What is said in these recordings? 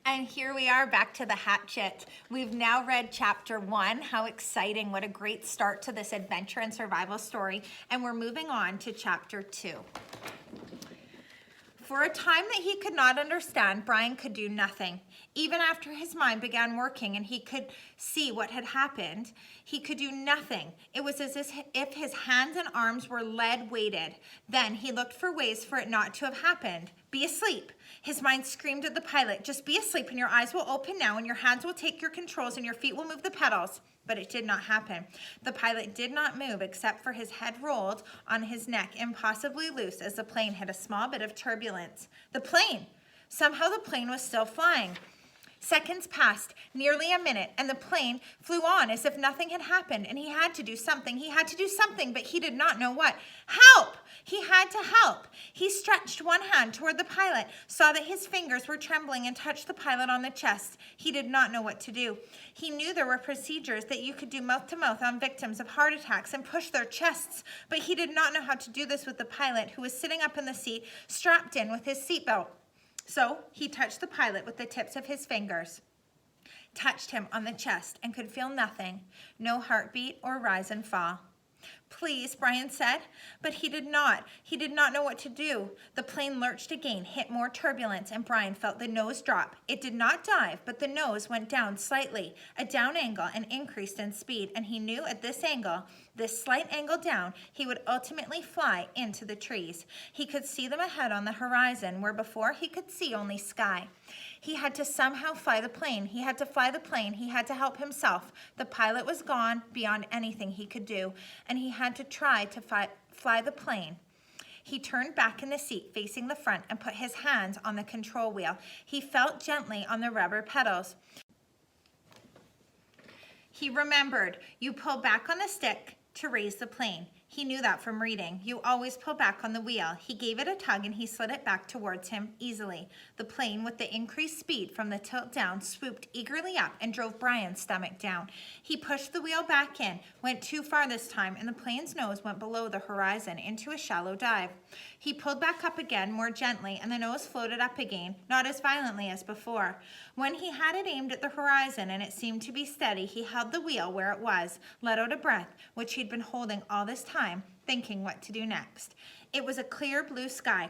And here we are back to the Hatchet. We've now read chapter 1. How exciting. What a great start to this adventure and survival story. And we're moving on to chapter 2. For a time that he could not understand, Brian could do nothing. Even after his mind began working and he could see what had happened, he could do nothing. It was as if his hands and arms were lead-weighted. Then he looked for ways for it not to have happened. Be asleep. His mind screamed at the pilot, just be asleep and your eyes will open now and your hands will take your controls and your feet will move the pedals. But it did not happen. The pilot did not move except for his head rolled on his neck, impossibly loose as the plane hit a small bit of turbulence. The plane! Somehow the plane was still flying. Seconds passed, nearly a minute, and the plane flew on as if nothing had happened, and he had to do something. He had to do something, but he did not know what. Help! He had to help. He stretched one hand toward the pilot, saw that his fingers were trembling, and touched the pilot on the chest. He did not know what to do. He knew there were procedures that you could do mouth-to-mouth on victims of heart attacks and push their chests, but he did not know how to do this with the pilot, who was sitting up in the seat, strapped in with his seatbelt. So he touched the pilot with the tips of his fingers, touched him on the chest, and could feel nothing, no heartbeat or rise and fall. Please, Brian said, but he did not. He did not know what to do. The plane lurched again, hit more turbulence, and Brian felt the nose drop. It did not dive, but the nose went down slightly, a down angle, and increased in speed, and he knew at this angle, this slight angle down, he would ultimately fly into the trees. He could see them ahead on the horizon, where before he could see only sky. He had to somehow fly the plane. He had to fly the plane. He had to help himself. The pilot was gone beyond anything he could do, and he had to try to fly the plane. He turned back in the seat facing the front and put his hands on the control wheel. He felt gently on the rubber pedals. He remembered, you pull back on the stick to raise the plane. He knew that from reading. You always pull back on the wheel. He gave it a tug and he slid it back towards him easily. The plane, with the increased speed from the tilt down, swooped eagerly up and drove Brian's stomach down. He pushed the wheel back in, went too far this time, and the plane's nose went below the horizon into a shallow dive. He pulled back up again more gently, and the nose floated up again, not as violently as before. When he had it aimed at the horizon and it seemed to be steady, he held the wheel where it was, let out a breath, which he'd been holding all this time, thinking what to do next. It was a clear blue sky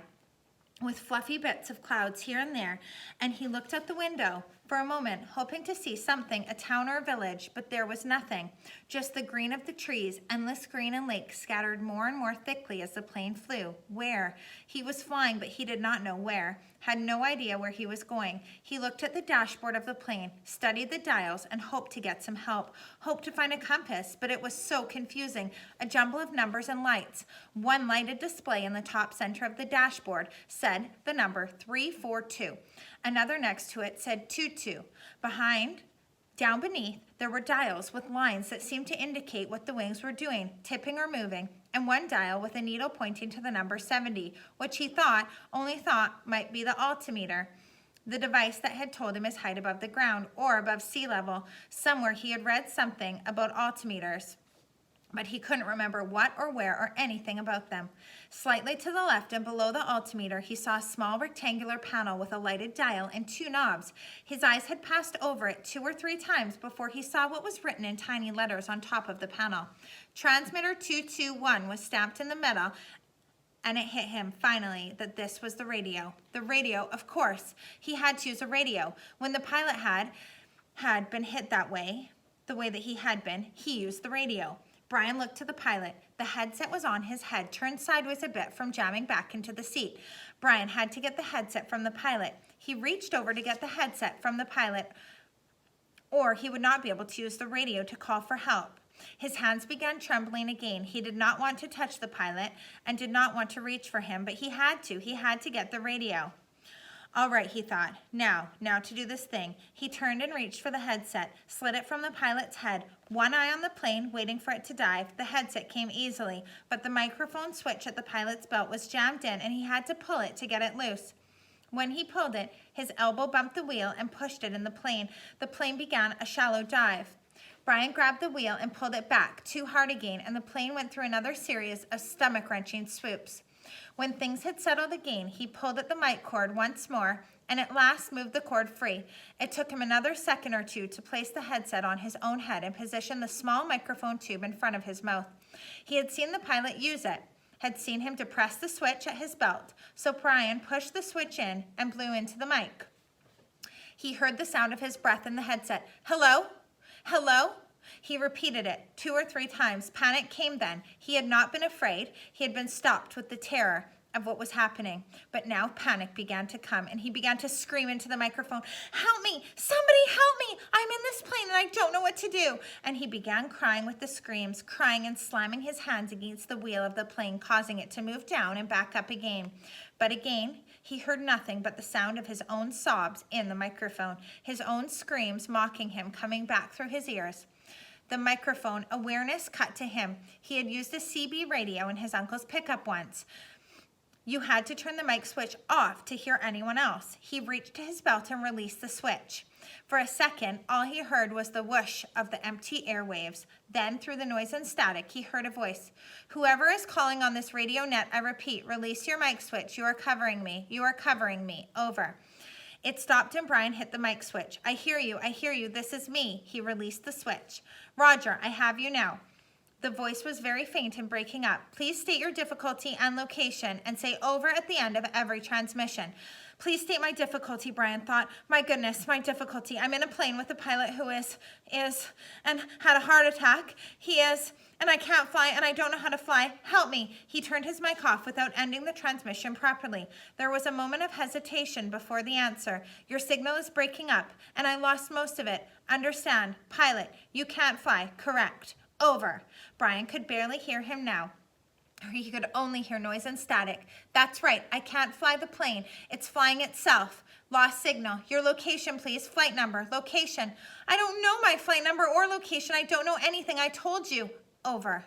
with fluffy bits of clouds here and there, and he looked out the window for a moment, hoping to see something, a town or a village, but there was nothing. Just the green of the trees, endless green and lakes scattered more and more thickly as the plane flew. Where? He was flying, but he did not know where, had no idea where he was going. He looked at the dashboard of the plane, studied the dials, and hoped to get some help. Hoped to find a compass, but it was so confusing, a jumble of numbers and lights. One lighted display in the top center of the dashboard said the number 342. Another next to it said 22. Down beneath, there were dials with lines that seemed to indicate what the wings were doing, tipping or moving, and one dial with a needle pointing to the number 70, which he only thought might be the altimeter, the device that had told him his height above the ground or above sea level. Somewhere he had read something about altimeters, but he couldn't remember what or where or anything about them. Slightly to the left and below the altimeter, he saw a small rectangular panel with a lighted dial and two knobs. His eyes had passed over it 2 or 3 times before he saw what was written in tiny letters on top of the panel. Transmitter 221 was stamped in the metal, and it hit him, finally, that this was the radio. The radio, of course. He had to use a radio. When the pilot had been hit that way, the way that he had been, he used the radio. Brian looked to the pilot. The headset was on his head, turned sideways a bit from jamming back into the seat. Brian had to get the headset from the pilot. He reached over to get the headset from the pilot, or he would not be able to use the radio to call for help. His hands began trembling again. He did not want to touch the pilot and did not want to reach for him, but he had to. He had to get the radio. All right, he thought. Now to do this thing. He turned and reached for the headset, slid it from the pilot's head, one eye on the plane, waiting for it to dive. The headset came easily, but the microphone switch at the pilot's belt was jammed in, and he had to pull it to get it loose. When he pulled it, his elbow bumped the wheel and pushed it in the plane. The plane began a shallow dive. Brian grabbed the wheel and pulled it back, too hard again, and the plane went through another series of stomach-wrenching swoops. When things had settled again, he pulled at the mic cord once more and at last moved the cord free. It took him another second or two to place the headset on his own head and position the small microphone tube in front of his mouth. He had seen the pilot use it, had seen him depress the switch at his belt, so Brian pushed the switch in and blew into the mic. He heard the sound of his breath in the headset. Hello? Hello? He repeated it 2 or 3 times. Panic came then. He had not been afraid. He had been stopped with the terror of what was happening. But now panic began to come, and he began to scream into the microphone, help me! Somebody help me! I'm in this plane and I don't know what to do. And he began crying with the screams, crying and slamming his hands against the wheel of the plane, causing it to move down and back up again. But again, he heard nothing but the sound of his own sobs in the microphone, his own screams mocking him coming back through his ears. The microphone awareness cut to him. He had used a CB radio in his uncle's pickup once. You had to turn the mic switch off to hear anyone else. He reached to his belt and released the switch. For a second, all he heard was the whoosh of the empty airwaves. Then, through the noise and static, he heard a voice. Whoever is calling on this radio net, I repeat, release your mic switch. You are covering me. You are covering me. Over. It stopped and Brian hit the mic switch. I hear you. I hear you. This is me. He released the switch. Roger, I have you now. The voice was very faint and breaking up. Please state your difficulty and location and say over at the end of every transmission. Please state my difficulty, Brian thought. My goodness, my difficulty. I'm in a plane with a pilot who is and had a heart attack. He is, and I can't fly, and I don't know how to fly. Help me. He turned his mic off without ending the transmission properly. There was a moment of hesitation before the answer. Your signal is breaking up, and I lost most of it. Understand. Pilot, you can't fly. Correct. Over. Brian could barely hear him now. He could only hear noise and static. That's right. I can't fly the plane. It's flying itself. Lost signal. Your location, please. Flight number. Location. I don't know my flight number or location. I don't know anything. I told you. Over.